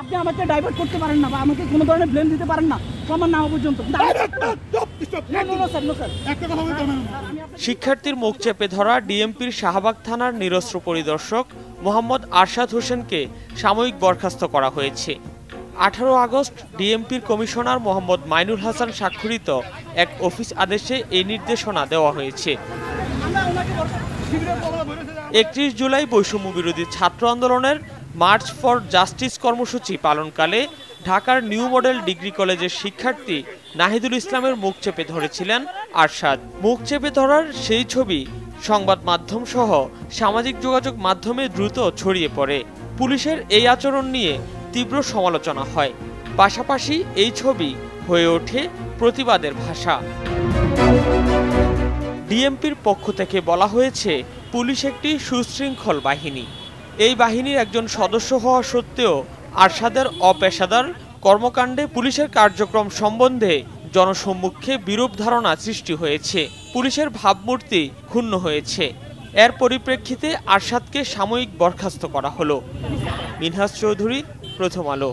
আপনি আমাকে ডাইভার্ট করতে পারেন না বা আমাকে কোনো ধরনের ব্লেম দিতে পারেন না প্রমাণ না হওয়া পর্যন্ত। শিক্ষার্থীর মুখ চেপে ধরা ডিএমপির শাহবাগ থানার নিরস্ত্র পরিদর্শক মোহাম্মদ আরশাদ হোসেনকে সাময়িক বরখাস্ত করা হয়েছে। 18 আগস্ট ডিএমপির কমিশনার মোহাম্মদ মাইনুল হাসান স্বাক্ষরিত এক অফিস আদেশে এই নির্দেশনা দেওয়া হয়েছে। 31 জুলাই বৈষম্য বিরোধী ছাত্র আন্দোলনের মার্চ ফর জাস্টিস কর্মসূচি পালনকালে ঢাকার নিউ মডেল ডিগ্রি কলেজের শিক্ষার্থী নাহিদুল ইসলামের মুখ চেপে ধরেছিলেন আরশাদ। মুখ চেপে ধরার সেই ছবি সংবাদ মাধ্যম সহ সামাজিক যোগাযোগ মাধ্যমে দ্রুত ছড়িয়ে পড়ে। পুলিশের এই আচরণ নিয়ে তীব্র সমালোচনা হয়, পাশাপাশি এই ছবি হয়ে ওঠে প্রতিবাদের ভাষা। ডিএমপির পক্ষ থেকে বলা হয়েছে, পুলিশ একটি সুশৃঙ্খল বাহিনী। এই বাহিনীর একজন সদস্য হওয়া সত্ত্বেও আরশাদের অপেশাদার কর্মকাণ্ডে পুলিশের কার্যক্রম সম্বন্ধে জনসম্মুখে বিরূপ ধারণা সৃষ্টি হয়েছে। পুলিশের ভাবমূর্তি ক্ষুণ্ণ হয়েছে। এর পরিপ্রেক্ষিতে আরশাদকে সাময়িক বরখাস্ত করা হলো। মিনহাজ চৌধুরী, প্রথম আলো।